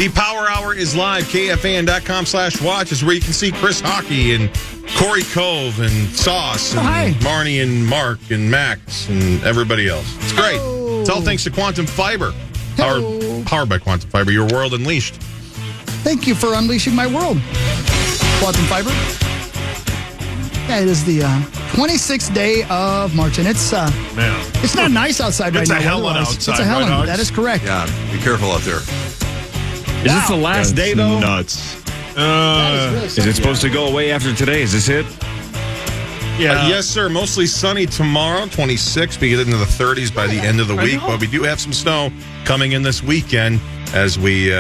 The Power Hour is live. KFAN.com/watch is where you can see Chris Hockey and Cory Cove and Sauce and Marnie and Mark and Max and everybody else. It's great. It's all thanks to Quantum Fiber. Powered by Quantum Fiber, your world unleashed. Thank you for unleashing my world. Quantum Fiber. Yeah, it is the 26th day of March, and it's not nice outside right now. It's a hell outside. It's a hell right, that is correct. Yeah, be careful out there. Is this the last day, though? Nuts. Is it supposed to go away after today? Is this it? Yeah. Yes, sir. Mostly sunny tomorrow, 26. We get into the 30s by the end of the week. But we do have some snow coming in this weekend as we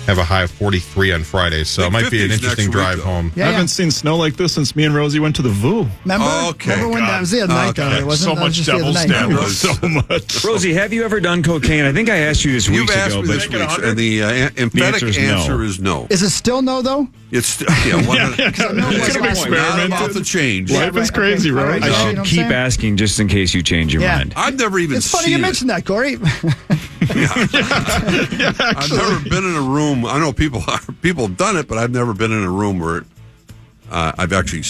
have a high of 43 on Friday. So it might be an interesting drive home. I haven't seen snow like this since me and Rosie went to the Voo. Remember? Remember when that was the other night, though? It wasn't so much double standards. So much. Rosie, have you ever done cocaine? I think I asked you this weeks ago. You've asked me this week, and the emphatic answer is no. Is it still no, though? It's It's an experiment. not about to change. Life is crazy, right? I should keep asking just in case you change your mind. I've never even It's funny seen you mentioned that, Cory. I've never been in a room. I know people have done it, but I've never been in a room where I've actually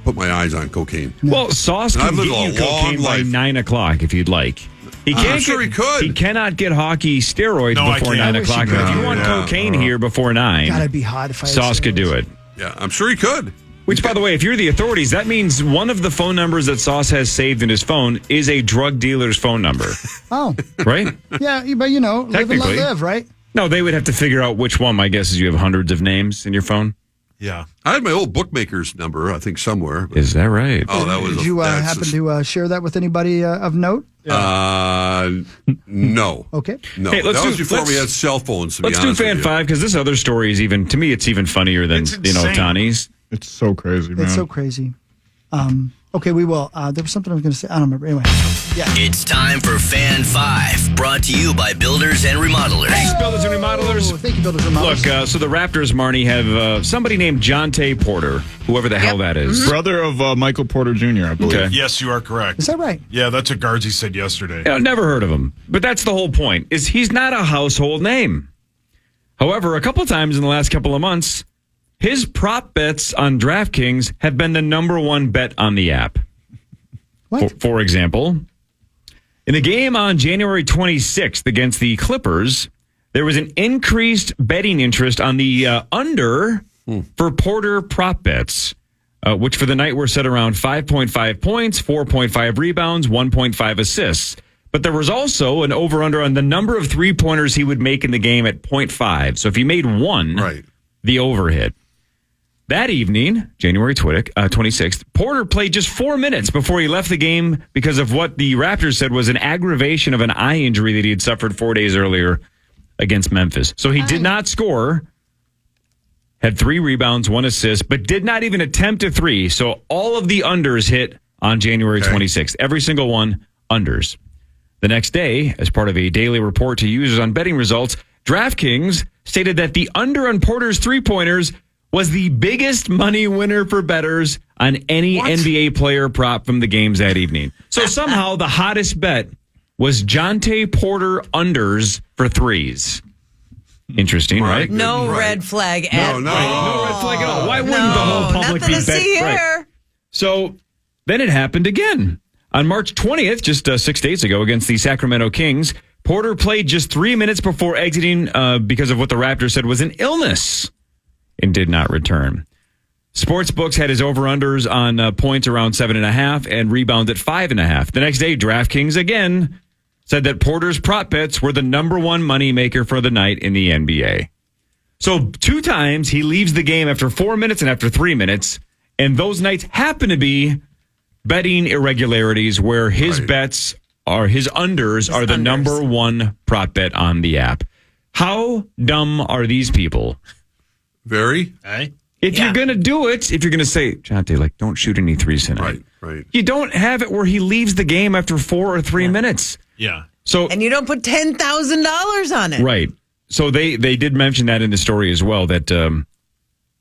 put my eyes on cocaine. Well, Sauce can get you cocaine by life. 9 o'clock if you'd like. I'm sure he could. He cannot get hockey steroids before 9 o'clock. But if you want cocaine here before 9, God, it'd be hot if I had Sauce could do it. Yeah, I'm sure he could. Which, by the way, if you're the authorities, that means one of the phone numbers that Sauce has saved in his phone is a drug dealer's phone number. Oh. Right? Yeah, but live and let live, right? No, they would have to figure out which one. My guess is you have hundreds of names in your phone. Yeah. I had my old bookmaker's number, I think, somewhere. Is that right? Oh, that was. Did you happen to share that with anybody of note? No. Okay. No. Hey, that was before we had cell phones, to be honest. Let's do Fan 5, because this other story is even, to me, it's even funnier than, Tani's. It's so crazy, man. It's so crazy. Okay, we will. There was something I was going to say. I don't remember. Anyway. Yeah. It's time for Fan 5, brought to you by Builders and Remodelers. Thanks, Builders and Remodelers. Oh, thank you, Builders and Remodelers. Look, so the Raptors, Marnie, have somebody named Jonte Porter, whoever the hell that is. Brother of Michael Porter Jr., I believe. Okay. Yes, you are correct. Is that right? Yeah, that's what Guardsy said yesterday. Yeah, never heard of him. But that's the whole point, is he's not a household name. However, a couple times in the last couple of months, his prop bets on DraftKings have been the number one bet on the app. What? For example, in the game on January 26th against the Clippers, there was an increased betting interest on the under for Porter prop bets, which for the night were set around 5.5 points, 4.5 rebounds, 1.5 assists. But there was also an over-under on the number of three-pointers he would make in the game at 0.5. So if he made one, the over hit. That evening, January 26th, Porter played just 4 minutes before he left the game because of what the Raptors said was an aggravation of an eye injury that he had suffered 4 days earlier against Memphis. So he did not score, had 3 rebounds, 1 assist, but did not even attempt a 3. So all of the unders hit on January 26th. Every single one, unders. The next day, as part of a daily report to users on betting results, DraftKings stated that the under on Porter's three-pointers was the biggest money winner for bettors on any NBA player prop from the games that evening. So somehow the hottest bet was Jonte Porter unders for threes. Interesting, right? No red flag at all. No red flag at all. Why wouldn't the whole public nothing be to see here. Right. So then it happened again. On March 20th, just 6 days ago, against the Sacramento Kings, Porter played just 3 minutes before exiting because of what the Raptors said was an illness, and did not return. Sportsbooks had his over-unders on points around 7.5 and rebounds at 5.5. The next day, DraftKings again said that Porter's prop bets were the number one moneymaker for the night in the NBA. So 2 times he leaves the game after 4 minutes and after 3 minutes, and those nights happen to be betting irregularities where his bets are, his unders are the number one prop bet on the app. How dumb are these people? Very. If you're going to do it, if you're going to say, Jonte, like, don't shoot any threes tonight. Right. You don't have it where he leaves the game after 4 or 3 minutes. Yeah. So, and you don't put $10,000 on it. Right. So they did mention that in the story as well, that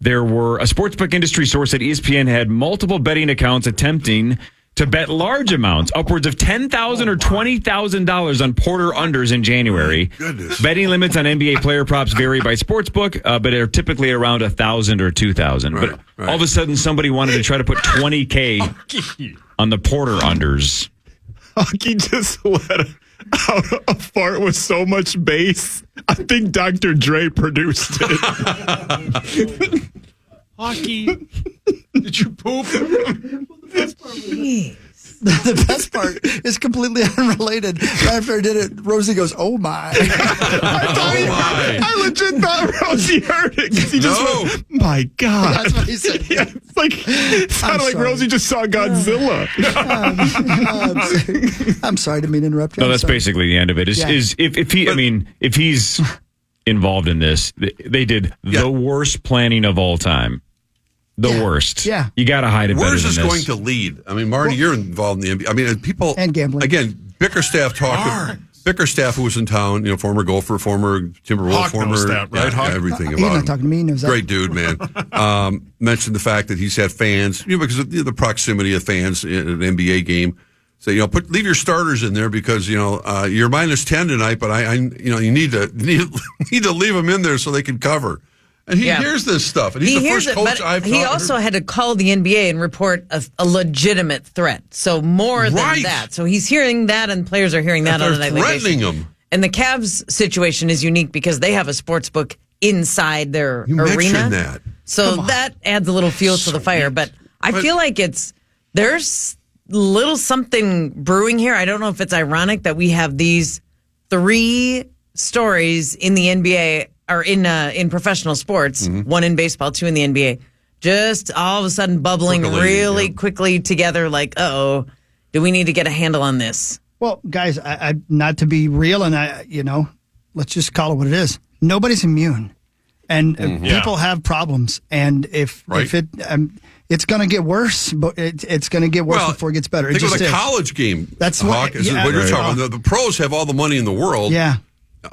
there were a sportsbook industry source at ESPN had multiple betting accounts attempting to bet large amounts, upwards of $10,000 or $20,000 on Porter unders in January. Goodness. Betting limits on NBA player props vary by sportsbook, but are typically around $1,000 or $2,000. But all of a sudden, somebody wanted to try to put $20K on the Porter unders. Hockey just let out a fart with so much bass. I think Dr. Dre produced it. Hockey, did you poop? The best part is completely unrelated. Right after I did it, Rosie goes, "Oh my!" I legit thought Rosie heard it because he just went, "My God!" That's what he said. Yeah, it sounded like Rosie just saw Godzilla. I'm sorry, I didn't mean to interrupt you. No, that's basically the end of it. If he's involved in this, they did the worst planning of all time. The worst. Yeah. You got to hide it better than Where's this. this going to lead? I mean, Marty, you're involved in the NBA. I mean, people and gambling. Again, Bickerstaff Bickerstaff, who was in town, former golfer, former Timberwolf, former everything about He's not him. talking to me. He knows that. Great dude, man. Mentioned the fact that he's had fans, because of the proximity of fans in an NBA game. So leave your starters in there because you're -10 tonight, but you need to leave them in there so they can cover. And he hears this stuff, and he's the first coach I've He also had to call the NBA and report a legitimate threat. So more than that. So he's hearing that, and players are hearing that on a nightly basis. Threatening him. And the Cavs situation is unique because they have a sports book inside their arena. Mentioned that. So that adds a little fuel to the fire. But I feel like there's little something brewing here. I don't know if it's ironic that we have these 3 stories in the NBA or in professional sports, one in baseball, 2 in the NBA, just all of a sudden bubbling really quickly together like, do we need to get a handle on this? Well, guys, I not to be real, and let's just call it what it is. Nobody's immune, and people have problems, and if it's going to get worse, but it's going to get worse before it gets better. Think of the college game. That's what you're talking about. The pros have all the money in the world. Yeah.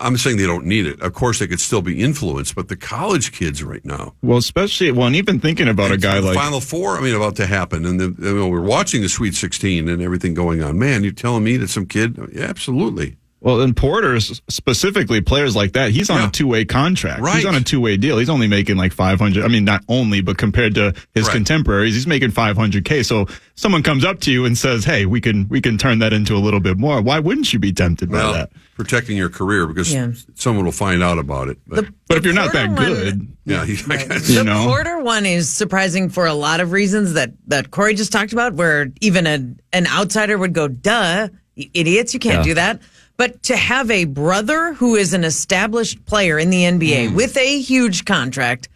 I'm saying they don't need it. Of course, they could still be influenced, but the college kids right now. Well, and even thinking about a guy like Final Four, about to happen, and we're watching the Sweet 16 and everything going on. Man, you're telling me that some kid? Yeah, absolutely. Well, in Porter, specifically, players like that, he's on a 2-way contract. Right. He's on a 2-way deal. He's only making like $500. I mean, not only, but compared to his contemporaries, he's making $500K. So someone comes up to you and says, "Hey, we can turn that into a little bit more." Why wouldn't you be tempted by that? Protecting your career because someone will find out about it. But if you're not that good, The Porter one is surprising for a lot of reasons that Cory just talked about, where even an outsider would go, "Duh, you idiots, you can't do that." But to have a brother who is an established player in the NBA with a huge contract,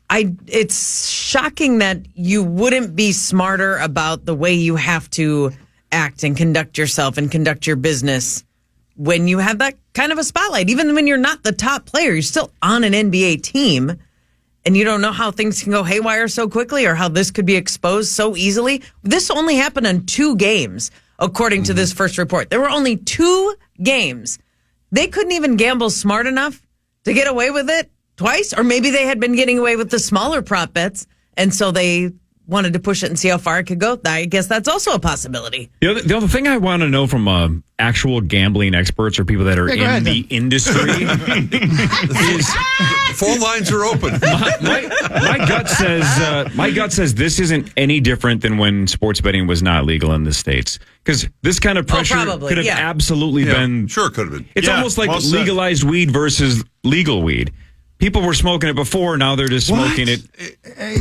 it's shocking that you wouldn't be smarter about the way you have to act and conduct yourself and conduct your business when you have that kind of a spotlight. Even when you're not the top player, you're still on an NBA team, and you don't know how things can go haywire so quickly or how this could be exposed so easily. This only happened in 2 games. According to this first report, there were only 2 games. They couldn't even gamble smart enough to get away with it twice, or maybe they had been getting away with the smaller prop bets, and so they wanted to push it and see how far it could go. I guess that's also a possibility. The other thing I want to know from actual gambling experts or people that are in the industry is phone lines are open. My gut says this isn't any different than when sports betting was not legal in the States, because this kind of pressure could have absolutely been. Sure, could have been. It's almost like legalized weed versus legal weed. People were smoking it before. Now they're just smoking it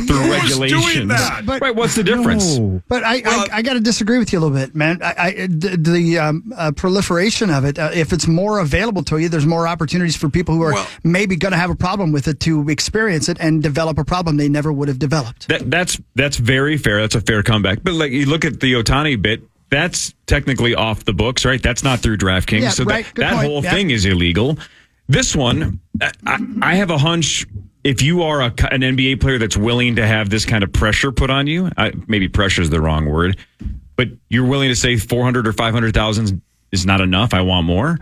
through regulations. Right? What's the difference? No. But I got to disagree with you a little bit, man. The proliferation of it, if it's more available to you, there's more opportunities for people who are maybe going to have a problem with it to experience it and develop a problem they never would have developed. That's very fair. That's a fair comeback. But like you look at the Ohtani bit, that's technically off the books, right? That's not through DraftKings. So that whole thing is illegal. This one, I have a hunch if you are an NBA player that's willing to have this kind of pressure put on you, maybe pressure is the wrong word, but you're willing to say 400 or 500,000 is not enough. I want more.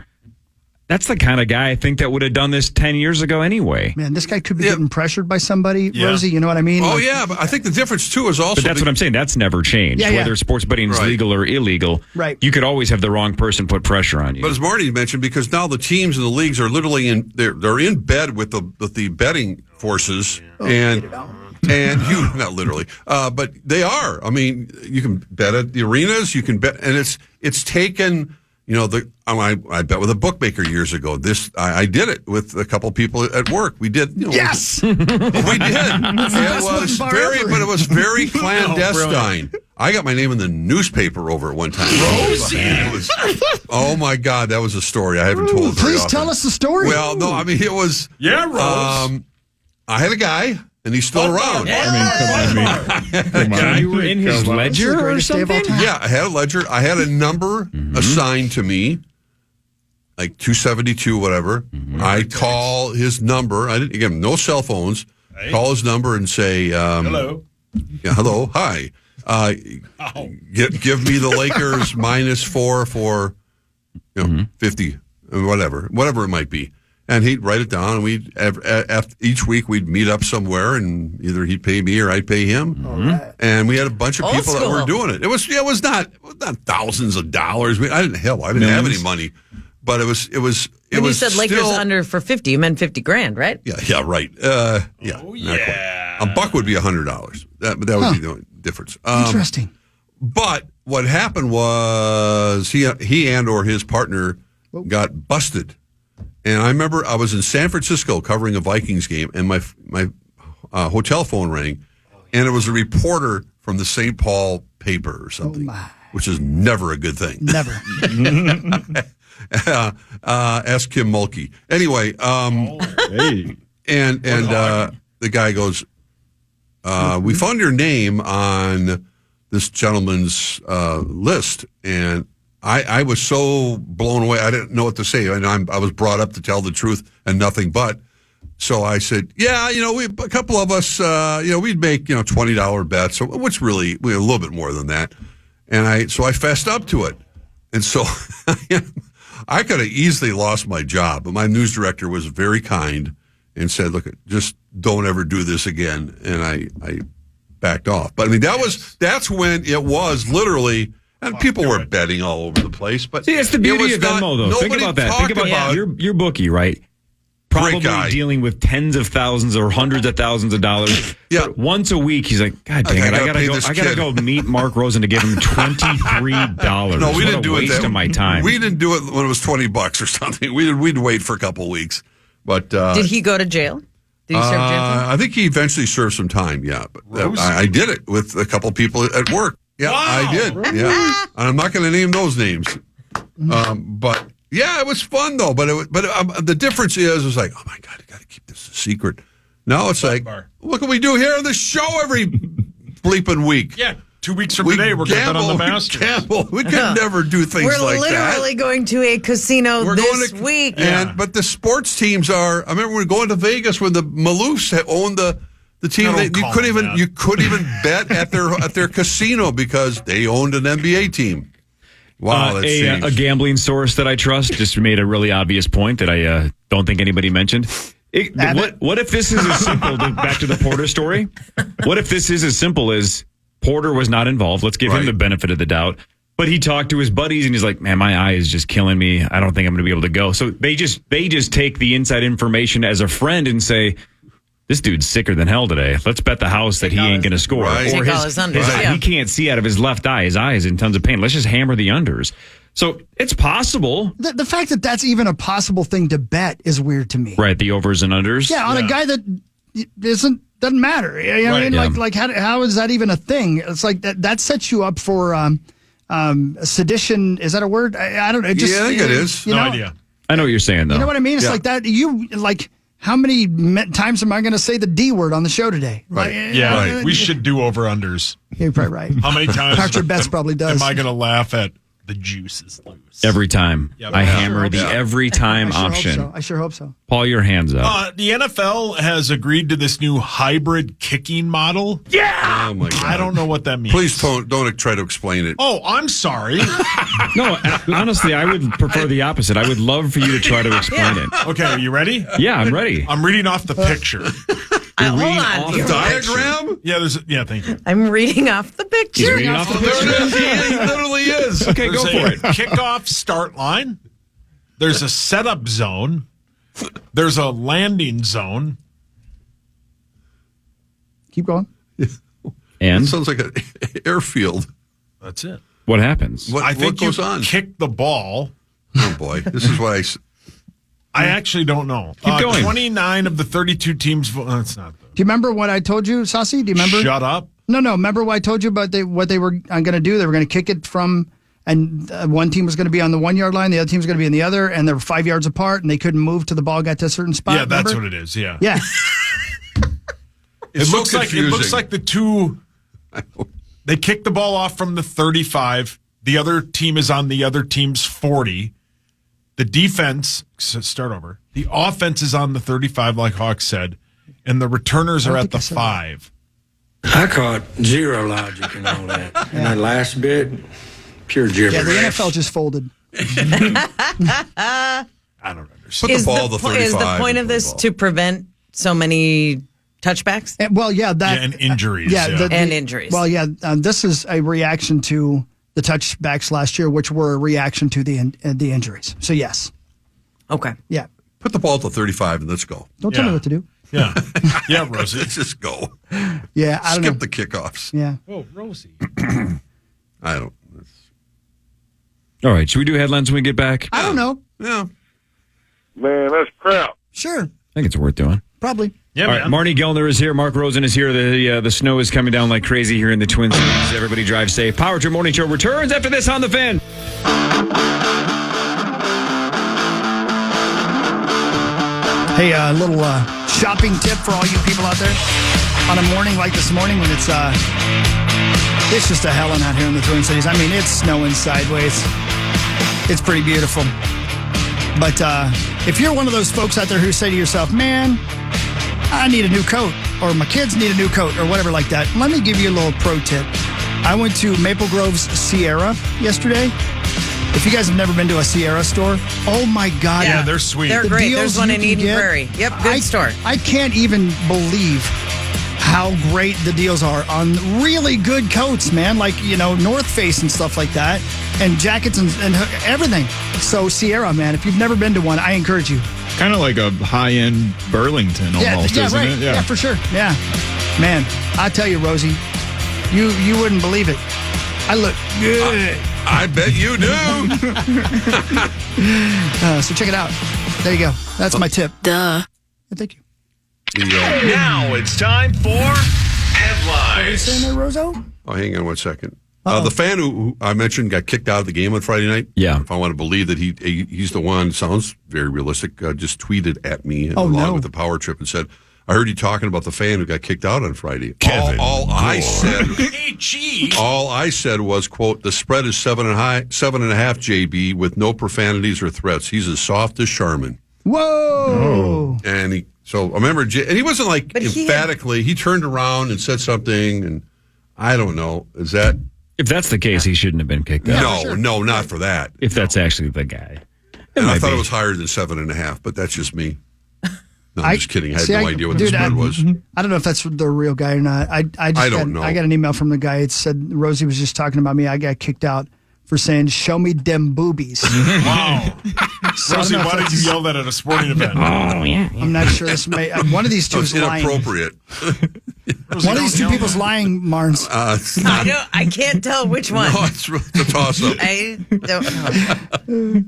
That's the kind of guy I think that would have done this 10 years ago anyway. Man, this guy could be getting pressured by somebody, Rosie, you know what I mean? Oh, yeah, but I think the difference, too, is also... But that's what I'm saying. That's never changed. Whether sports betting is legal or illegal, you could always have the wrong person put pressure on you. But as Marty mentioned, because now the teams and the leagues are literally they're in bed with the betting forces, and you, not literally, but they are. I mean, you can bet at the arenas, you can bet, and it's taken... I bet with a bookmaker years ago. I did it with a couple people at work. We did. Yes, we did. It was very clandestine. I got my name in the newspaper over it one time. Rosie. Oh my God, that was a story I haven't told. Please tell us the story. Well, no, I mean it was. Yeah, Rose. I had a guy. And he's still around. Come on. You were in his ledger or something? Yeah, I had a ledger. I had a number assigned to me, like 272, whatever. I call his number. I didn't give him no cell phones. Call his number and say, hello. Yeah, hello, hi. Give me the Lakers -4 for 50, whatever it might be. And he'd write it down, and each week we'd meet up somewhere, and either he'd pay me or I'd pay him. Right. And we had a bunch of people that were doing it. It was not thousands of dollars. I didn't have any money, but it was. When you said Lakers under for 50, you meant 50 grand, right? Yeah, right. A buck would be $100. That would be the difference. Interesting. But what happened was he and or his partner got busted. And I remember I was in San Francisco covering a Vikings game, and my hotel phone rang, and it was a reporter from the St. Paul paper or something, which is never a good thing. Never. Ask Kim Mulkey. Anyway, and the guy goes, we found your name on this gentleman's list, and I was so blown away. I didn't know what to say. And I was brought up to tell the truth and nothing but. So I said, a couple of us, we'd make, $20 bets, which really, a little bit more than that. And I fessed up to it. And so I could have easily lost my job, but my news director was very kind and said, look, just don't ever do this again. And I backed off. But I mean, that's when it was literally... And people were betting all over the place, but see, it's the beauty of Venmo, though. Think about that. Think about your bookie, right? Probably dealing with tens of thousands or hundreds of thousands of dollars. Yeah. But once a week, he's like, God dang it, I gotta go meet Mark Rosen to give him $23. No, we didn't do it. Waste of my time. We didn't do it when it was $20 or something. We'd wait for a couple of weeks. But did he go to jail? Did he serve jail time? I think he eventually served some time. Yeah, but I did it with a couple of people at work. Yeah, wow, I did. Really? Yeah, and I'm not going to name those names. But yeah, it was fun though. But the difference is like, oh my God, I got to keep this a secret. Now it's like, what can we do here on the show every bleeping week? Yeah, 2 weeks from today, we're going to bet on the Masters. We could never do things like that. We're literally going to a casino this week. But the sports teams are. I remember we were going to Vegas when the Maloofs owned the team. You couldn't even bet at their casino because they owned an NBA team. Wow, that's a gambling source that I trust just made a really obvious point that I don't think anybody mentioned. What if this is as simple? Back to the Porter story. What if this is as simple as Porter was not involved? Let's give him the benefit of the doubt. But he talked to his buddies and he's like, "Man, my eye is just killing me. I don't think I'm going to be able to go." So they just take the inside information as a friend and say, this dude's sicker than hell today. Let's bet the house that he ain't going to score. Right. Or he can't see out of his left eye. His eye is in tons of pain. Let's just hammer the unders. So it's possible. The fact that that's even a possible thing to bet is weird to me. Right, the overs and unders. Yeah, on a guy that doesn't matter. You know what I mean? Like how is that even a thing? It's like that sets you up for sedition. Is that a word? I don't know. I think it is. No idea. I know what you're saying, though. You know what I mean? It's like that. How many times am I going to say the D word on the show today? Right. We should do over-unders. You're probably right. How many times? Patrick Betts probably does. Am I going to laugh at the juice is loose. Every time. Yep. I Yeah. hammer the every time option. I sure hope so. Paul, your hands up. The NFL has agreed to this new hybrid kicking model. Oh, my God. I don't know what that means. Please don't try to explain it. Oh, I'm sorry. No, honestly, I would prefer the opposite. I would love for you to try to explain it. Okay, are you ready? Yeah, I'm ready. I'm reading off the picture. Hold on. The diagram? Yeah, thank you. I'm reading off the picture. He's reading off the picture. He literally is. Okay, go for it. Kickoff start line. There's a setup zone. There's a landing zone. Keep going. And It sounds like an airfield. That's it. what happens? I think what goes you on? kick the ball. Oh, boy. This is what I actually don't know. Keep going. 29 of the 32 teams. That's not. Do you remember what I told you, Saucy? Do you remember? Shut up. No. Remember what I told you about what they were going to do? They were going to kick it from, and one team was going to be on the 1 yard line, the other team was going to be on the other, and they were 5 yards apart, and they couldn't move till the ball got to a certain spot. Yeah, that's remember? what it is. Yeah. Yeah. It so looks like the two. They kick the ball off from the 35. The other team is on the other team's 40. The defense, start over. The offense is on the 35, like Hawk said, and the returners are at the 5. I caught zero logic in all that. And that last bit, pure gibberish. Yeah, the NFL just folded. I don't understand. Put the ball to 35. Is the point of this to prevent so many touchbacks? Well, yeah, and injuries. And injuries. Well, yeah, this is a reaction to the touchbacks last year, which were a reaction to the injuries. So, yes. Okay. Yeah. Put the ball to 35 and let's go. Don't tell me what to do. Yeah. Yeah, Rosie. Let's just go. Yeah, I don't know. Skip the kickoffs. Yeah. Oh, Rosie. I don't. All right, should we do headlines when we get back? I don't know. Yeah. Man, that's crap. Sure. I think it's worth doing. Probably. Yeah, All right, Marnie Gellner is here. Mark Rosen is here. The snow is coming down like crazy here in the Twin Cities. Everybody drive safe. Power Trip Morning Show returns after this on the Fan. Hey, a little shopping tip for all you people out there on a morning like this morning when it's just a hellin' out here in the Twin Cities. I mean, it's snowing sideways. It's pretty beautiful. But if you're one of those folks out there who say to yourself, man, I need a new coat, or my kids need a new coat, or whatever like that, let me give you a little pro tip. I went to Maple Grove's Sierra yesterday. If you guys have never been to a Sierra store, oh my God. Yeah, they're sweet. They're great. There's one in Eden Prairie. Yep, good store. I can't even believe how great the deals are on really good coats, man. Like, North Face and stuff like that, and jackets and everything. So Sierra, man, if you've never been to one, I encourage you. Kind of like a high-end Burlington almost, yeah, isn't right. it? Yeah, for sure. Yeah. Man, I tell you, Rosie, you wouldn't believe it. I look good. I bet you do. So check it out. There you go. That's my tip. Duh. Thank you. Now it's time for headlines. What are you saying there, Roso? Oh, hang on one second. The fan who I mentioned got kicked out of the game on Friday night. Yeah. If I want to believe that he's the one, sounds very realistic, just tweeted at me along with the power trip and said, I heard you talking about the fan who got kicked out on Friday. Kevin all I said was, quote, the spread is 7.5 JB with no profanities or threats. He's as soft as Charmin. Whoa. And so I remember, and he wasn't like emphatically, he turned around and said something, and I don't know. Is that? If that's the case, he shouldn't have been kicked out. No, not for that. If that's actually the guy. And I thought it was higher than 7.5, but that's just me. No, I'm just kidding. I had no idea what the spread was. I don't know if that's the real guy or not. I don't know. I got an email from the guy. It said Rosie was just talking about me. I got kicked out for saying, show me dem boobies. Wow. So Rosie, why did you yell that at a sporting event? Oh, yeah. I'm not sure. One of these two is lying. Inappropriate. One of these two people's lying, Marnes. I can't tell which one. No, it's a toss-up. I don't know.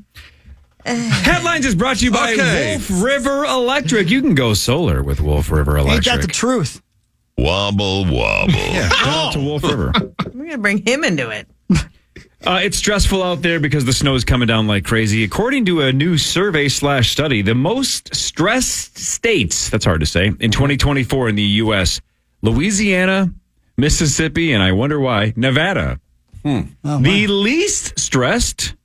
Headlines is brought to you by Wolf River Electric. You can go solar with Wolf River Electric. Ain't that the truth? Wobble, wobble. Yeah, shout out to Wolf River. We're going to bring him into it. It's stressful out there because the snow is coming down like crazy. According to a new survey/study, the most stressed states, that's hard to say, in 2024 in the U.S., Louisiana, Mississippi, and I wonder why, Nevada. The least stressed,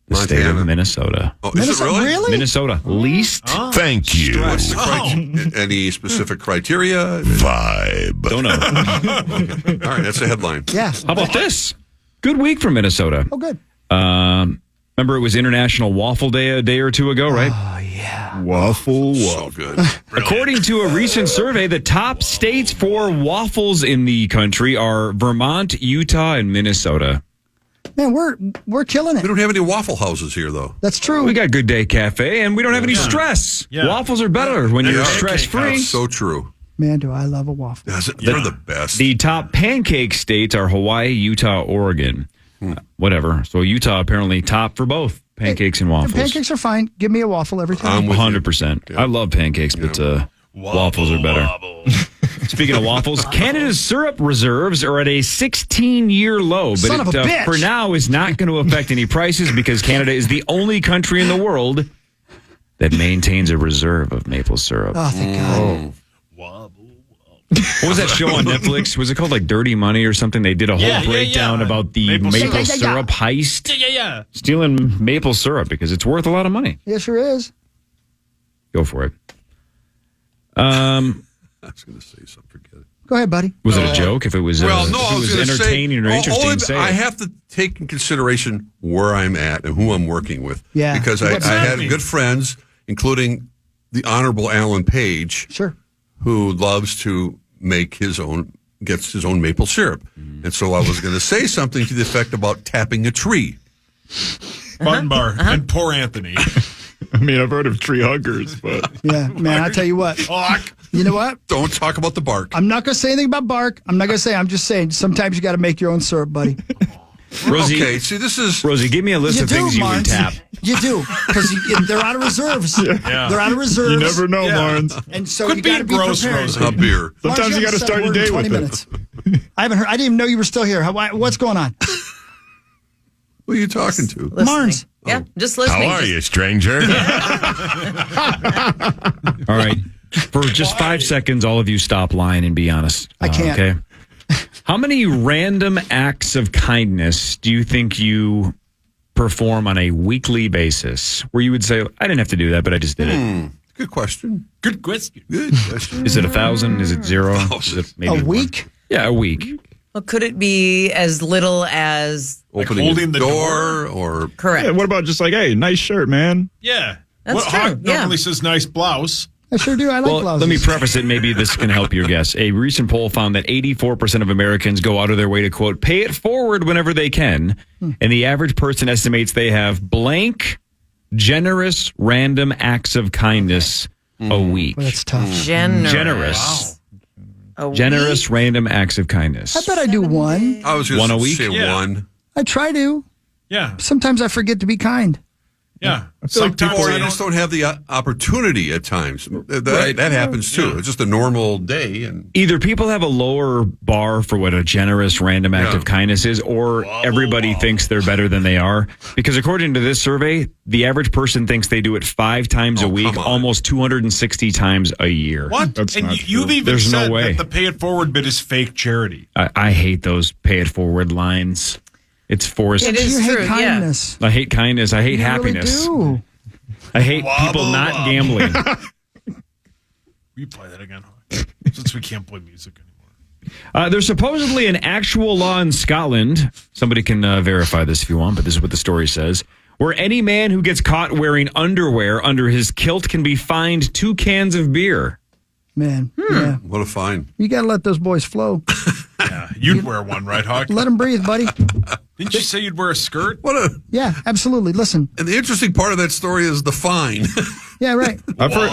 the state of Minnesota. Oh, is it really? Minnesota. Least. Thank you. What's the any specific criteria? Vibe. Don't know. Okay. All right, that's a headline. Yeah. How about this? Good week for Minnesota. Oh, good. Remember it was International Waffle Day a day or two ago, right? Oh, yeah. Waffle. So good. According to a recent survey, the top states for waffles in the country are Vermont, Utah, and Minnesota. Man, we're killing We it. don't have any Waffle Houses here, though. That's true. We got Good Day Cafe, and we don't have any stress. Yeah. Waffles are better when you're stress-free. That's so true. Man, do I love a waffle. They're the best. The top pancake states are Hawaii, Utah, Oregon. Whatever. So Utah apparently top for both pancakes and waffles. Pancakes are fine. Give me a waffle every time. I'm with you. 100%. I love pancakes, but waffles are better. Speaking of waffles, Canada's syrup reserves are at a 16-year low, but Son of a bitch. for now is not going to affect any prices because Canada is the only country in the world that maintains a reserve of maple syrup. Oh, thank God. What was that show on Netflix? Was it called like Dirty Money or something? They did a whole breakdown about the maple syrup heist. Yeah. Stealing maple syrup because it's worth a lot of money. Yeah, sure is. Go for it. I was going to say something. Forget it. Go ahead, buddy. Was it a joke? If it was, I if was it was going to entertaining or interesting, say I it. have to take in consideration where I'm at and who I'm working with. Yeah. Because What's I that had mean? good friends, including the Honorable Alan Page, Sure. who loves to gets his own maple syrup. And so I was going to say something to the effect about tapping a tree. Martin Bar and poor Anthony. I mean, I've heard of tree huggers, but Yeah, man, I tell you what. You know what? Don't talk about the bark. I'm not going to say anything about bark. I'm just saying sometimes you got to make your own syrup, buddy. Rosie, Okay, see, this is... Rosie, give me a list of things you would tap. You do, because they're out of reserves. Yeah. They're out of reserves. you never know, Barnes. And so Could you be got to be gross, prepared. Rosie. A beer. Sometimes you got to said start a your word in day 20 with minutes. I haven't heard. I didn't even know you were still here. What's going on? Who are you talking to? Listening. Marnes. Yeah, just listening. How are you, stranger? All right. For just 5 seconds, all of you stop lying and be honest. I can't. Okay. How many random acts of kindness do you think you perform on a weekly basis where you would say, I didn't have to do that, but I just did it? Good question. Good question. Good question. Is it 1,000? Is it 0? Is it maybe A week? Yeah, a week. Well, could it be as little as Opening holding the the door or... correct? Yeah, what about just like, hey, nice shirt, man? Yeah. That's true, Hawk yeah. normally says nice blouse. I sure do. I like Well, blouses. let me preface it. Maybe this can help your guess. A recent poll found that 84% of Americans go out of their way to, quote, pay it forward whenever they can. And the average person estimates they have blank, generous, random acts of kindness a week. Well, that's tough. Generous. A Generous, random acts of kindness. I bet I do one. I was One a going to week? say Yeah. one. I try to. Yeah. Sometimes I forget to be kind. Yeah. Sometimes Sometimes you just don't have the opportunity at times. That happens too. It's just a normal day. And Either people have a lower bar for what a generous random act of kindness is, or everybody thinks they're better than they are. Because according to this survey, the average person thinks they do it 5 times a week, come on. almost 260 times a year. What? That's and not you've true. even There's no said way. that the pay it forward bit is fake charity. I hate those pay it forward lines. It's forced. It is You hate true, kindness. I hate kindness. I hate You happiness. really do. I hate people not gambling. Will you play that again, Hawk? Since we can't play music anymore. There's supposedly an actual law in Scotland. Somebody can verify this if you want, but this is what the story says. Where any man who gets caught wearing underwear under his kilt can be fined 2 cans of beer. Man, yeah. what a fine. You got to let those boys flow. Yeah, you'd wear one, right, Hawk? Let them breathe, buddy. Didn't you say you'd wear a skirt? What a... Yeah, absolutely. Listen. And the interesting part of that story is the fine. Yeah, right. I've heard,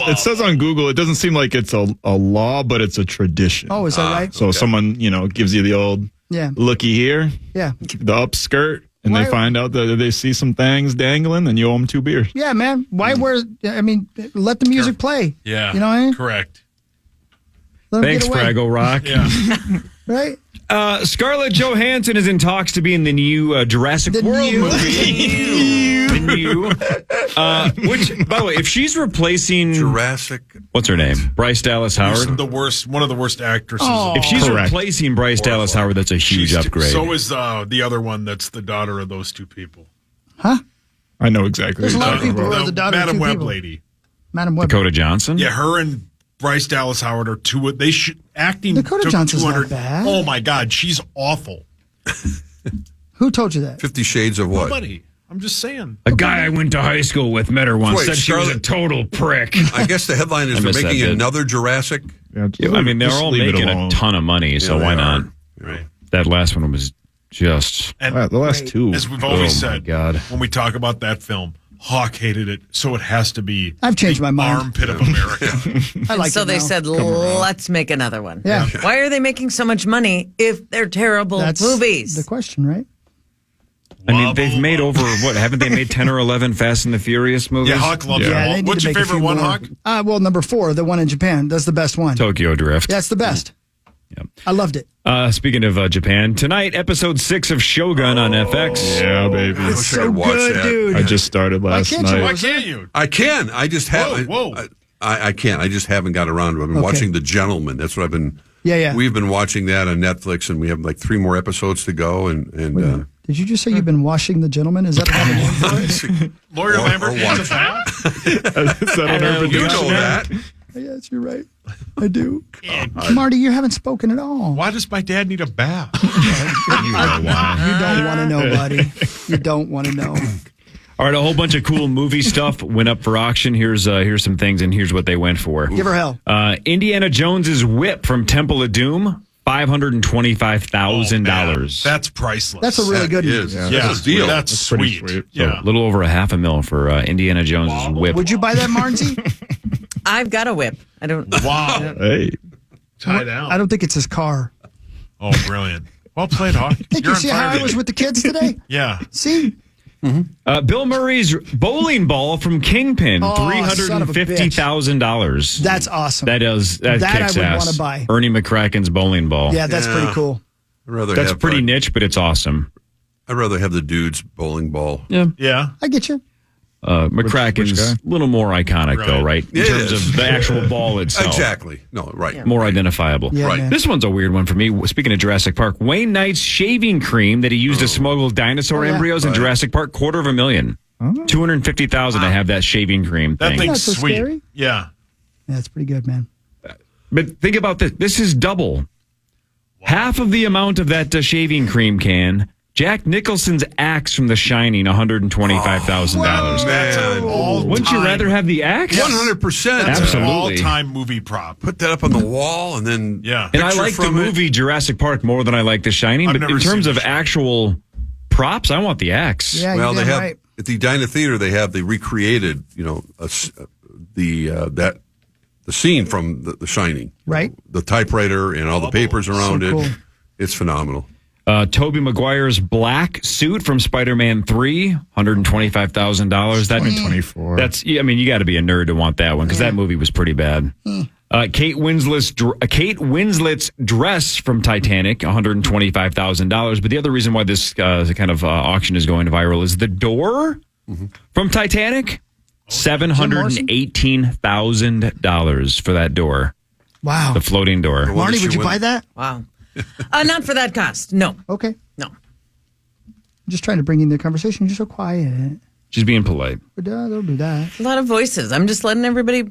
it says on Google, it doesn't seem like it's a law, but it's a tradition. Oh, is that right? So someone, gives you the old Yeah. looky here, Yeah. the up skirt, and Why- they find out that they see some things dangling, and you owe them 2 beers. Yeah, man. Why wear? I mean, let the music play. Yeah. You know what I mean? Correct. Let 'em Thanks, get away, Fraggle Rock. Yeah. Right? Scarlett Johansson is in talks to be in the new Jurassic The World new- movie. The Mew. Which, by the way, if she's replacing Jurassic, what's her name? Bryce Dallas Howard. One of the worst actresses. If she's replacing Bryce Dallas Howard, that's a huge upgrade. So is the other one that's the daughter of those two people. Huh? I know exactly. There's a lot of people who are the daughter Madam of two Web people. lady. Madam Web. Dakota Johnson? Yeah, her and Bryce Dallas Howard are two. They should acting. Dakota took Johnson's 200. not bad. Oh my God, she's awful. Who told you that? 50 Shades of what? Nobody. I'm just saying. A guy I went to high school with met her once. Wait, said she was a Scarlett- total prick. I guess the headline is I they're missed that making bit. another Jurassic. Yeah, I mean, they're Just all leave it making a alone. ton of money, so Yeah, why they not? are. Right. That last one was just. And The last two. as we've always Oh, my said, God. when we talk about that film, Hawk hated it, so it has to be. I've changed the my mind. Armpit of America. I like so it they now. said, let's make another one. Yeah. Why are they making so much money if they're terrible That's movies? the question, right? I mean, they've made over, what, haven't they made 10 or 11 Fast and the Furious movies? Yeah, Hawk loves Yeah, them they all. need What's to your make a favorite few one, more. Hawk? Well, number 4, the one in Japan. That's the best one. Tokyo Drift. Yeah, it's the best. Yep. I loved it. Speaking of Japan, tonight, episode 6 of Shogun on FX. Yeah, baby. I wish I So could watch good, that. dude. I just started last can't you night. Why watch can't you? I can. I just haven't. Whoa. I can't. I just haven't got around to it. I've been Okay. watching The Gentleman. That's what I've been. Yeah. We've been watching that on Netflix, and we have like 3 more episodes to go. And Did you just say you've been washing the gentleman? Is that another name for it? Lawyer Lambert or needs a watch. bath. you know that. Yes, you're right. I do. Marty, you haven't spoken at all. Why does my dad need a bath? You don't want to know, buddy. You don't want to know. All right, a whole bunch of cool movie stuff went up for auction. Here's some things, and here's what they went for. Give her hell. Indiana Jones's whip from Temple of Doom, $525,000. That's priceless. That's a really That good is. one. yeah, That's a deal. That's pretty sweet. sweet. Yeah. A little over $500,000 for Indiana Jones's whip. Would you buy that, Marnsey? I've got a whip. I don't. Wow. Hey. Tie down. I don't think it's his car. Oh, brilliant. Well played, Hawk. Think you see how I was with the kids today? Yeah. See? Bill Murray's bowling ball from Kingpin, Oh, son of a bitch. $350,000. That's awesome. That That kicks I would ass. want to buy. Ernie McCracken's bowling ball. Yeah, that's pretty cool. That's pretty niche, but it's awesome. I'd rather have the dude's bowling ball. Yeah. I get you. McCracken's a little more iconic, though, right? In It terms is. of the actual ball itself. Exactly. No, right. More identifiable. Yeah, Right. man. This one's a weird one for me. Speaking of Jurassic Park, Wayne Knight's shaving cream that he used to smuggle dinosaur yeah. embryos in Jurassic Park, $250,000. $250,000 to have that shaving cream That thing. thing's Not so sweet. scary. Yeah. Yeah, it's pretty good, man. But think about this. This is double. Half of the amount of that shaving cream can. Jack Nicholson's axe from The Shining, $125,000. Man. Wouldn't you rather have the axe? 100%. That's Absolutely. an all-time movie prop. Put that up on the wall and then. Yeah. And I picture like the from it. movie Jurassic Park more than I like The Shining, I've but never in terms seen of The Shining. actual props, I want the axe. Yeah, Well, you they damn have right. at the Edina Theater. They recreated, the scene from the Shining. Right. The typewriter and all the papers around So it. cool. It's phenomenal. Tobey Maguire's black suit from Spider-Man 3, $125,000. That 24. That's. I mean, you got to be a nerd to want that one because that movie was pretty bad. Kate Winslet's dress from Titanic, $125,000. But the other reason why this kind of auction is going viral is the door from Titanic, $718,000 for that door, Wow. the floating door. one Marty, that would she you buy that? Wow. Not for that cost. No. Okay. No. I'm just trying to bring in the conversation. You're so quiet. She's being polite. But don't do that. A lot of voices. I'm just letting everybody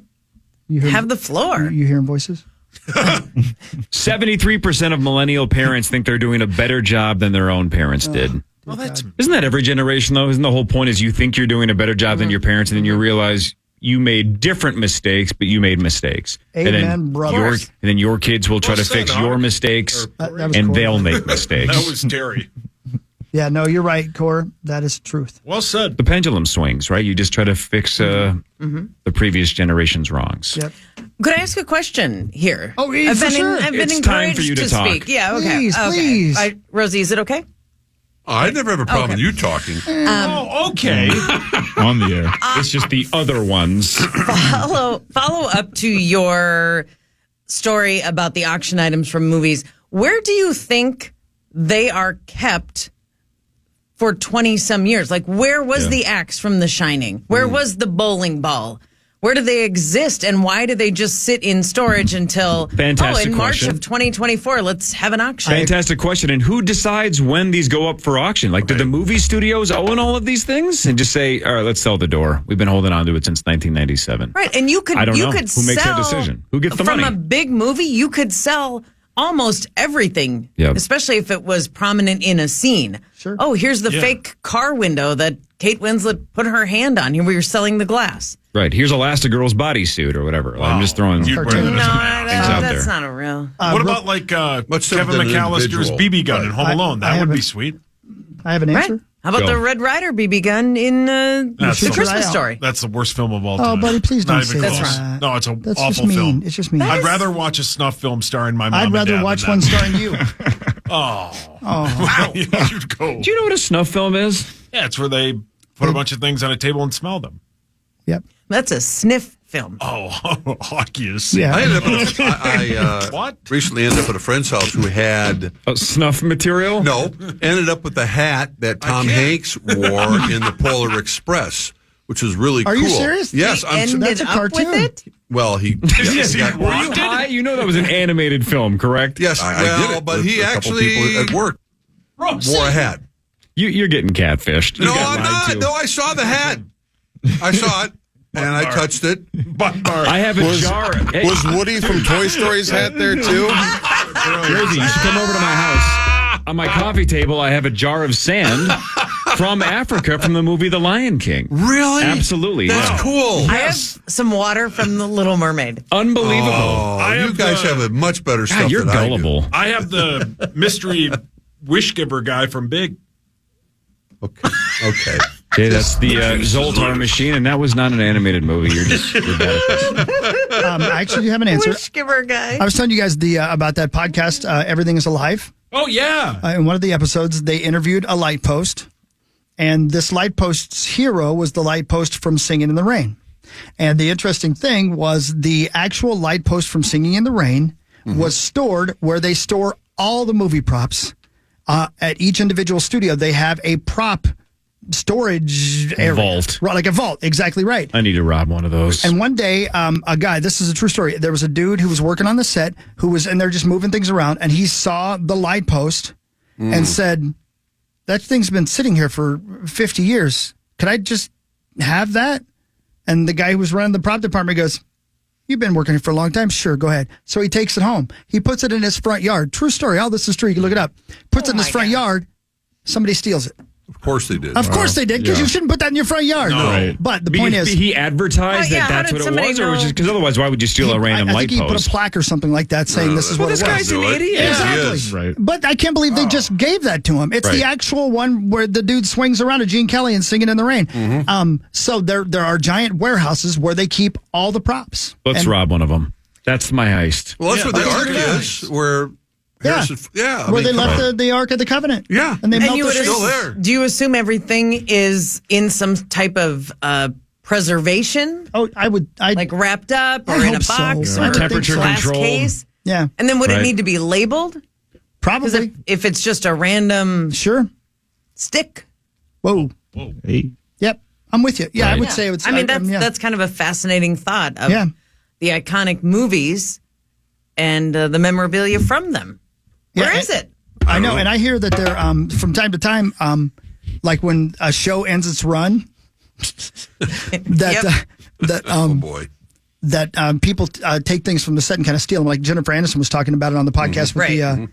You hear, have the floor. You hearing voices? 73% of millennial parents think they're doing a better job than their own parents did. Well, that's Isn't that every generation, though? Isn't the whole point is you think you're doing a better job than your parents, and then you realize you made different mistakes, but you made mistakes. Amen, and then brother. and then your kids will try Well to said, fix Howard. your mistakes, That was and cool. they'll make mistakes. that was Terry. Yeah, no, you're right, Cor. That is the truth. Well said. The pendulum swings, right? You just try to fix the previous generation's wrongs. Yep. Could I ask a question here? Oh, yeah, for sure. I've been It's encouraged time for you to talk. speak. Yeah, okay. Please, okay. please. Rosie, is it okay? Oh, I never have a problem with you talking. Oh, okay. On the air. It's just the other ones. Follow up to your story about the auction items from movies. Where do you think they are kept for 20 some years. Like, where was the axe from The Shining? Where was the bowling ball? Where do they exist, and why do they just sit in storage until Fantastic in March question. of 2024? Let's have an auction. Fantastic question. And who decides when these go up for auction? Like, do the movie studios own all of these things and just say, all right, let's sell the door? We've been holding on to it since 1997. Right, and you could I don't know. could Who makes that sell decision? Who gets the from money? a big movie? You could sell almost everything, especially if it was prominent in a scene. Sure. Oh, here's the fake car window that Kate Winslet put her hand on. Here we were selling the glass. Right. Here's Elastigirl's bodysuit or whatever. I'm just throwing You'd wear that as a mask. things out That's there. not a real. What about like Kevin McAllister's BB gun in Home Alone? That would be sweet. I have an answer. Right. How about the Red Ryder BB gun in The Christmas Story? That's the worst film of all time. Oh, buddy, please don't Not say even that. close. Right. No, it's an That's awful just mean. film. It's just mean. I'd rather watch a snuff film starring my mom I'd and rather dad watch than one that. starring you. Well, you'd go. Do you know what a snuff film is? Yeah, it's where they put a bunch of things on a table and smell them. Yep. That's a sniff film. Oh, hockey is. Yeah. I ended up What? recently ended up at a friend's house who had Snuff material? ended up with the hat that Tom Hanks wore in the Polar Express, which was really Are cool. you serious? Yes, That's a cartoon. With it? Well, he Yes, got he Were you high? You know that was an animated film, correct? Yes, I did it but with he a couple actually people at work wore a hat. You're getting catfished. You No, got I'm lied not. to. No, I saw the hat. I saw it, and I touched it. I have a jar. Hey, Was Woody from Toy Story's hat there too? Rosie, you should come over to my house. On my coffee table, I have a jar of sand from Africa from the movie The Lion King. Really? Absolutely. That's yeah. cool. I have some water from The Little Mermaid. Unbelievable. Oh, you guys have a much better stuff God, you're than gullible. I have the mystery wish giver guy from Big. I do. Okay. Okay, that's the Zoltar machine, and that was not an animated movie. You're bad at this. I actually have an answer. Wish giver guy. I was telling you guys about that podcast, Everything is Alive. Oh, yeah. In one of the episodes, they interviewed a light post, and this light post's hero was the light post from Singing in the Rain. And the interesting thing was the actual light post from Singing in the Rain was stored where they store all the movie props. At each individual studio, they have a prop storage area. Vault. Right, like a vault. Exactly right. I need to rob one of those. And one day, a guy, this is a true story. There was a dude who was working on the set who was in there just moving things around, and he saw the light post and said, that thing's been sitting here for 50 years. Could I just have that? And the guy who was running the prop department goes, you've been working here for a long time. Sure, go ahead. So he takes it home. He puts it in his front yard. True story. All this is true. You can look it up. Puts it in his front yard. Somebody steals it. Of course they did. Of course they did, because you shouldn't put that in your front yard. No. Right. But the point is, he advertised Well, yeah, that how that's did what it somebody was, or know? because otherwise, why would you steal a random I light think he put post? a plaque or something like that saying this is what this it was. guy's an Do it. idiot. Yeah, Exactly. he is. Right. But I can't believe they just gave that to him. It's the Right. actual one where the dude swings around to Gene Kelly and Singing in the Rain. So there are giant warehouses where they keep all the props. Let's And- rob one of them. That's my heist. Well, that's where the Okay, ark yeah. is, where Yeah. Harrison, I where mean, they come left on. the Ark of the Covenant. Yeah. And they And melted you would it. still there. Do you assume everything is in some type of preservation, Oh, I'd like wrapped up I or in a hope so. box I or would think Temperature so. glass controlled. case? Yeah, And then would it Right. need to be labeled? Because probably. if it's just a random Sure. stick, Whoa. Hey. Yep. I'm with you. Yeah, I Right. would say it's. I mean, yeah. that's kind of a fascinating thought of Yeah. the iconic movies and the memorabilia from them. Yeah, Where is it? I know, and I hear that they're from time to time, like when a show ends its run, that Oh boy. that people take things from the set and kind of steal them. Like Jennifer Aniston was talking about it on the podcast with Right. the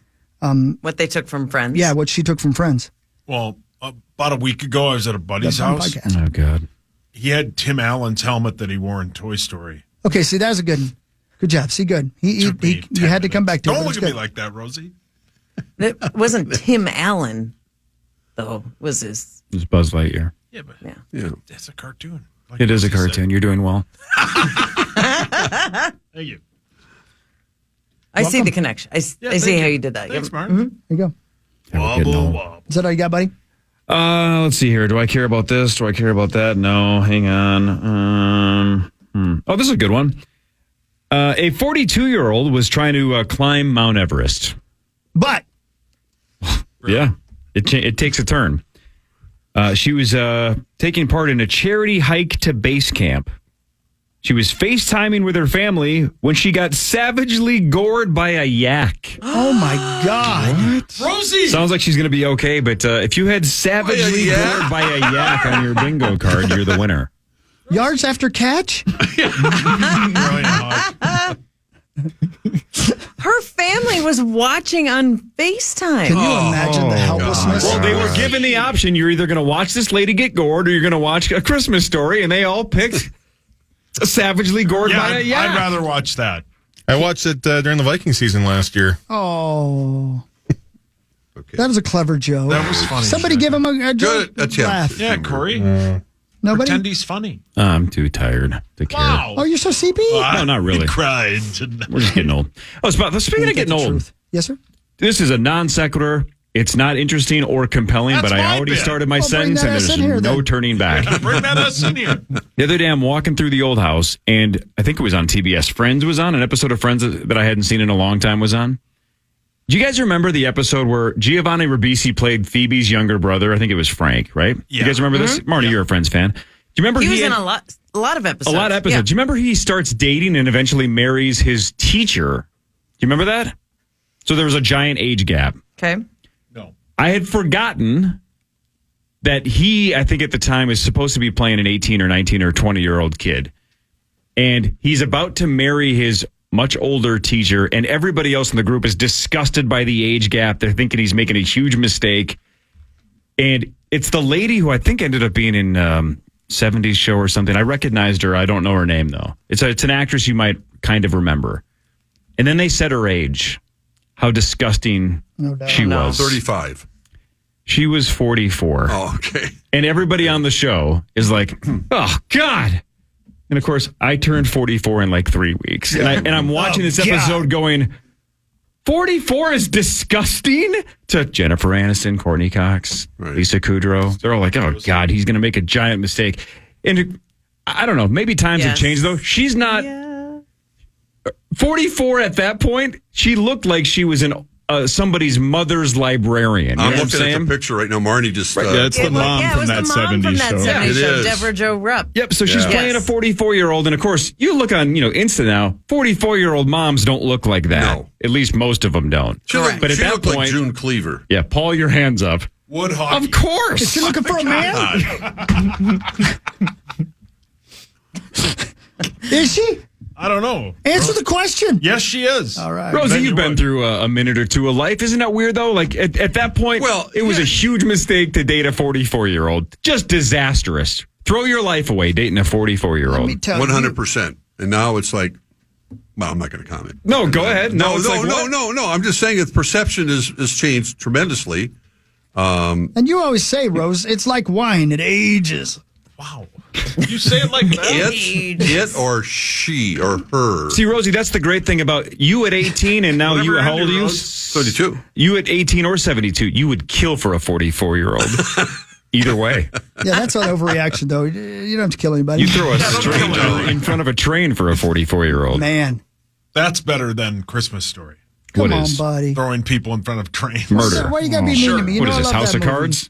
What they took from Friends. yeah, what she took from Friends. Well, about a week ago, I was at a buddy's That's on the house. podcast. Oh, God. He had Tim Allen's helmet that he wore in Toy Story. Okay, see, that was a good job. See, good. He Took me you 10 had to come minutes. back to it. Don't but look it's at me good. like that, Rosie. It wasn't Tim Allen, though, was his. It's Buzz Lightyear. Yeah, but Yeah. that's a cartoon. Like It is a Rosie said. cartoon. You're doing well. Thank you. I see the connection. I see thank how you. you did that. Thanks, Yep. Martin. There you go. Wobble, wobble. Is that all you got, buddy? Let's see here. Do I care about this? Do I care about that? No. Hang on. Oh, this is a good one. A 42-year-old was trying to climb Mount Everest. But Yeah, it takes a turn. She was taking part in a charity hike to base camp. She was FaceTiming with her family when she got savagely gored by a yak. Oh, my God. What? Rosie! Sounds like she's going to be okay, but if you had savagely gored by a yak on your bingo card, you're the winner. Yards after catch? Her family was watching on FaceTime. Can you imagine the helplessness? Well, they were given the option. You're either going to watch this lady get gored or you're going to watch A Christmas Story, and they all picked savagely gored by a yak. I'd rather watch that. I watched it during the Viking season last year. Oh. Okay. That was a clever joke. That was funny. Somebody give him a joke. Laugh. Yeah, Cory. Nobody? Pretend he's funny. I'm too tired to care. Wow. Oh, you're so CP? No, not really. He cried. We're just getting old. Speaking of getting old. Yes, sir? This is a non sequitur. It's not interesting or compelling, That's but I my already bit. started my Well, sentence, and there's no turning back. Bring that us in here. The other day, I'm walking through the old house, and I think it was on TBS. Friends was on. An episode of Friends that I hadn't seen in a long time was on. Do you guys remember the episode where Giovanni Ribisi played Phoebe's younger brother? I think it was Frank, right? Yeah. You guys remember this? Marty, you're a Friends fan. Do you remember He was in a lot of episodes. A lot of episodes. Yeah. Do you remember he starts dating and eventually marries his teacher? Do you remember that? So there was a giant age gap. Okay. No. I had forgotten that he, I think at the time, is supposed to be playing an 18 or 19 or 20-year-old kid. And he's about to marry his much older teacher, and everybody else in the group is disgusted by the age gap. They're thinking he's making a huge mistake. And it's the lady who I think ended up being in 70s show or something. I recognized her. I don't know her name, though. It's an actress you might kind of remember. And then they said her age. How disgusting she was. 35. She was 44. Oh, okay. And everybody on the show is like, oh, God. And of course, I turned 44 in like 3 weeks. And I'm watching this episode going, 44 is disgusting to Jennifer Aniston, Courtney Cox, Lisa Kudrow. They're all like, oh, God, he's going to make a giant mistake. And I don't know. Maybe times have changed, though. She's not 44 at that point. She looked like she was in somebody's mother's librarian. You I'm know what looking I'm at saying? the picture right now. Marnie just... Yeah, it's the mom from that 70s show. Yeah, it is. Deborah Jo Rupp. Yep, so she's playing a 44-year-old, and of course, you look on, Insta now, 44-year-old moms don't look like that. No. At least most of them don't. She looked, but at she that looked point, like June Cleaver. yeah, Paul, your hands up. Wood hockey. Of course. Is she looking for a man? Is she? I don't know. Answer the question. Yes, she is. All right. Rosie, Ben, you've you been would. through a minute or two of life. Isn't that weird, though? Like, at that point, it was a huge mistake to date a 44-year-old. Just disastrous. Throw your life away dating a 44-year-old. Let me tell you. 100%. And now it's like, well, I'm not going to comment. No, go ahead. No. it's like, what? No. I'm just saying that perception has changed tremendously. And you always say, Rose, it's like wine. It ages. Wow. You say it like that? It or she or her. See, Rosie, that's the great thing about you at 18 and now Whatever you, how old are you? 32. You at 18 or 72, you would kill for a 44-year-old. Either way. Yeah, that's an overreaction, though. You don't have to kill anybody. You throw a stranger in front of a train for a 44-year-old. Man. That's better than Christmas Story. Come What on, is? buddy. Throwing people in front of trains. Murder. Why you got to be mean to me? You What know is I this, love House that of movie. Cards?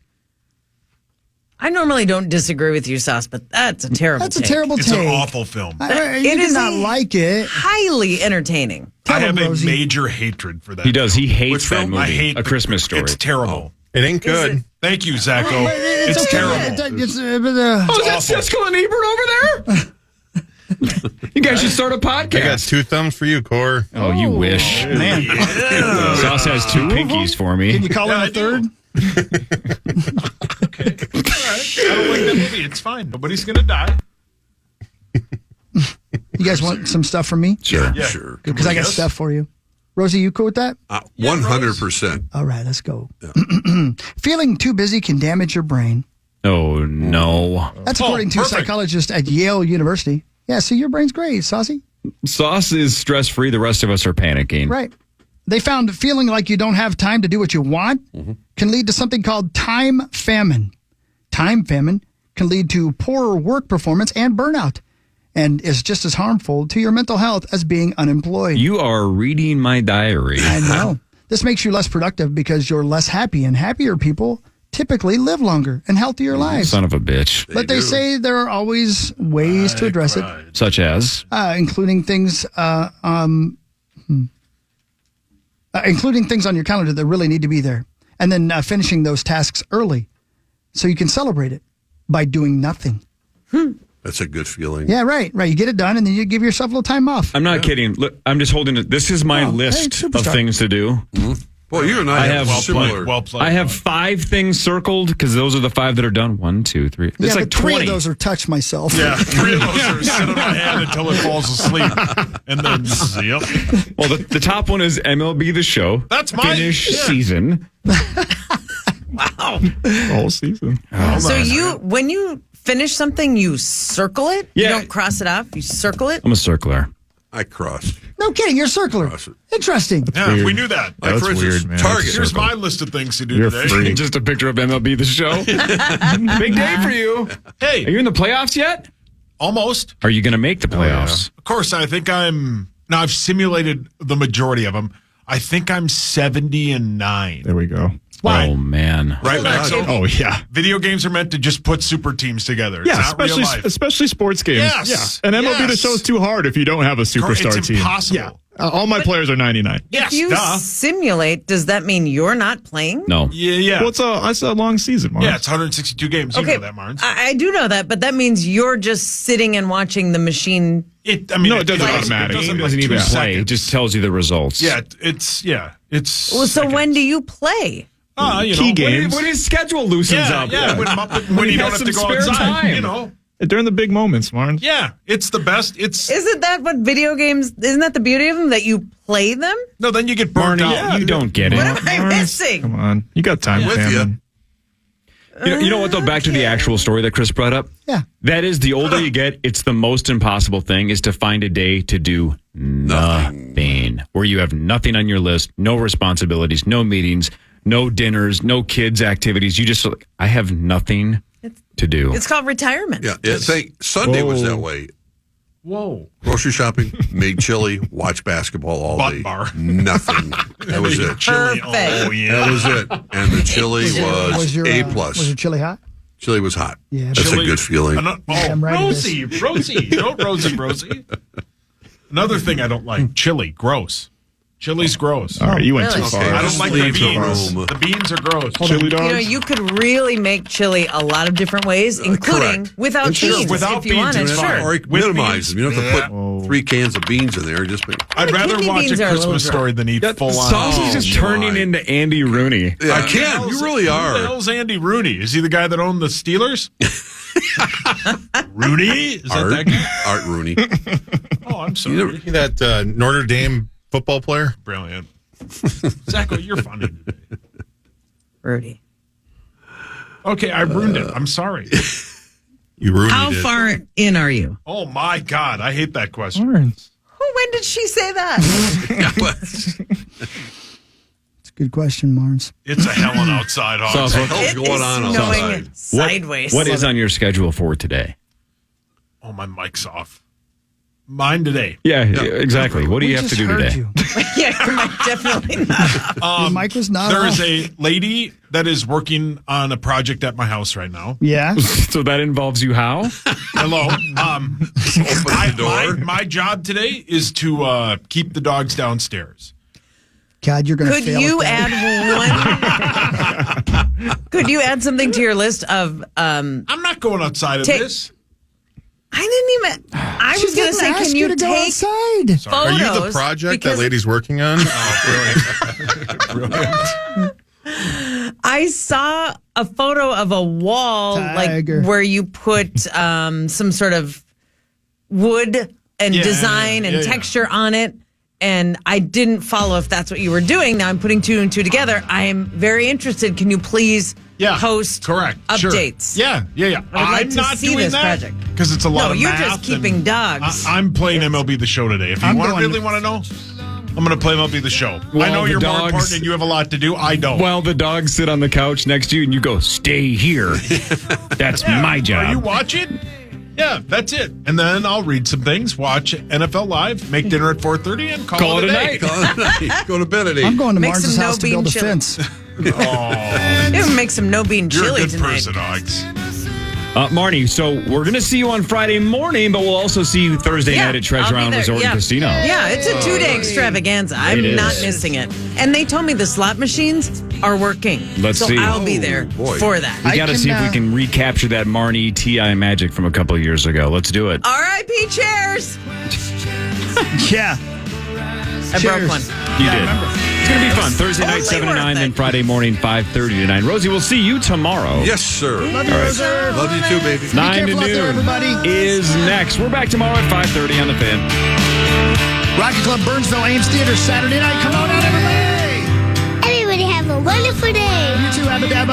I normally don't disagree with you, Sauce, but that's a terrible That's a take. terrible It's take. an awful film. You It did is not like it. highly entertaining. Tell I have him, a Rosie. major hatred for that. He does. He hates Which that film? movie. I hate A Christmas Story. It's terrible. It ain't good. Thank you, Zacho. But It's okay. terrible. It's, Oh, is that Siskel and Ebert over there? You guys should start a I got podcast. 2 thumbs for you, Core. Oh, you wish. man. Sauce has 2 pinkies for me. Can you call him a third? Okay. All right. I don't like that movie. It's fine. Nobody's going to die. You guys want some stuff from me? Sure. Yeah. Sure. Because I got Yes. stuff for you. Rosie, you cool with that? 100%. All right, let's go. Feeling too busy can damage your brain. Oh, no. That's according to a perfect. psychologist at Yale University. Yeah, see, your brain's great, Saucy. Sauce is stress-free. The rest of us are panicking. Right. They found feeling like you don't have time to do what you want can lead to something called time famine. Time famine can lead to poorer work performance and burnout, and is just as harmful to your mental health as being unemployed. You are reading my diary. I know. This makes you less productive because you're less happy, and happier people typically live longer and healthier lives. Son of a bitch. But they say there are always ways to address it. Such as? Including things including things on your calendar that really need to be there. And then finishing those tasks early so you can celebrate it by doing nothing. That's a good feeling. Yeah, right. You get it done, and then you give yourself a little time off. I'm not kidding. Look, I'm just holding it. This is my list of things to do. Mm-hmm. Well, you and I have similar. Well played. I have 5 things circled because those are the 5 that are done. 1, 2, 3. It's yeah, like but 3 20. of those are touch myself. Yeah, 3 of those are sit on my hand until it falls asleep. And then, yep. Well, the top one is MLB The Show. That's mine. Finish season. Wow. Whole season. So when you finish something, you circle it? Yeah. You don't cross it off? You circle it? I'm a circler. I cross. No kidding, you're a circler. Interesting. Yeah, we knew that. Like, That's for instance, weird, man. Target. Here's my list of things to do You're today. free. Just a picture of MLB The Show. Big day for you. Hey, Are you in the playoffs yet? almost. Are you going to make the playoffs? Of course, I think I've simulated the majority of them. I think I'm 70-9. There we go. Oh, man. Right, Max? Oh, yeah. Video games are meant to just put super teams together. Yeah, it's not real life. especially sports games. Yes. Yeah. And MLB The Yes. Show is too hard if you don't have a superstar It's team. impossible. Yeah. All my players are 99. Yes, If you duh. simulate, does that mean you're not playing? No. Yeah. Well, it's a long season, Mark. Yeah, it's 162 games. You know that, Marnes. I do know that, but that means you're just sitting and watching the machine. No, it doesn't automatically. It doesn't even play. It just tells you the results. Yeah, it's. Well, so when do you play? Key games. When his schedule loosens up. Yeah, when you don't have to go spare outside, time. During the big moments, Marnes. Yeah, it's the best. Isn't that what video games? Isn't that the beauty of them, that you play them? No, then you get burned out. Yeah, you don't get it. What am I missing? Come on. You got time, With family. You know what, though? Back to the actual story that Chris brought up. Yeah. That is, the older you get, it's the most impossible thing is to find a day to do nothing. Where you have nothing on your list, no responsibilities, no meetings, no dinners, no kids' activities. You just, I have nothing to do. It's called retirement. Yeah, Sunday was that way. Whoa. Grocery shopping, made chili, watch basketball all Butt day. bar. Nothing. That was it. Chili. Perfect. Oh, yeah. That was it. And the chili was your A+. Was your chili hot? Chili was hot. Yeah. That's Chili- a good feeling. I'm right Rosie. Don't Rosie. Another thing I don't like, chili. Gross. Chili's gross. All right, you went Really? too far. Okay. I don't like the Leave the beans. room. The beans are gross. Chili dogs. You know, you could really make chili a lot of different ways, including correct. without Sure, beans, without if you beans, wanted. it's Sure. fine. Or With minimize beans. them. You don't have to put 3 cans of beans in there. Just I'd rather kidney watch a beans are a little Christmas dry. story than eat full on. Saucy's just turning into Andy Rooney. Yeah, I can. You really Who the are. hell's Andy Rooney? Is he the guy that owned the Steelers? Rooney? Is that that guy? Art Rooney. Oh, I'm sorry. That Notre Dame football player? Brilliant. Zach, you're funny today. Rudy. Okay, I ruined it. I'm sorry. You ruined How it. far in are you? Oh, my God. I hate that question. Marnes. When did she say that? It's a good question, Marnes. It's a hellen outside, Hogs. What the hell's It going is on snowing outside? sideways. What is on your schedule for today? Oh, my mic's off. Mine today. Yeah, exactly. What do you We have to just do heard today? You. Yeah, your mic definitely not. Your mic was not There off. is a lady that is working on a project at my house right now. Yeah. So that involves you how? Hello. Open the door. My job today is to keep the dogs downstairs. God, you're going to Could fail. you at that. add one? Could you add something to your list of? I'm not going outside of Take- this. I didn't even. I She was going to didn't say, ask can you you to go take outside? photos? Are you the project that because lady's working on? I saw a photo of a wall, Tiger. like where you put some sort of wood and design and texture on it. And I didn't follow if that's what you were doing. Now I'm putting 2 and 2 together. I am very interested. Can you please post correct updates? Sure. Yeah. I would like I'm to not see doing this that project. because it's a lot No, of you're math just keeping and dogs. I'm playing MLB The Show today. If you really want to know, I'm going to play MLB The Show. Well, I know the you're more dogs- important and you have a lot to do. I don't. Well, the dogs sit on the couch next to you and you go, stay here. That's my job. Are you watching? Yeah, that's it. And then I'll read some things, watch NFL Live, make dinner at 4:30, and call it a day. night. Go to bed at 8. I'm going to Make Marnes' some house to build a no-bean chili. fence. It would make some no-bean You're chili a good tonight. person, Alex. Marnie, so we're going to see you on Friday morning, but we'll also see you Thursday night at Treasure Island Resort and Casino. Yeah, it's a 2-day extravaganza. I'm not missing it. And they told me the slot machines are working. Let's see. So I'll be there for that. We got to see if we can recapture that Marnie TI magic from a couple of years ago. Let's do it. R.I.P. chairs. Yeah. I broke one. You did. It's going to be fun. Thursday night, 7 to 9, then Friday morning, 5:30 to 9. Rosie, we'll see you tomorrow. Yes, sir. Love you, Rosie. Love you too, baby. 9 to careful out there, noon everybody. is next. We're back tomorrow at 5:30 on The Fan. Rocky Club Burnsville Ames Theater Saturday night. Come on out, everybody. Everybody have a wonderful day. You too, Abba Dabba.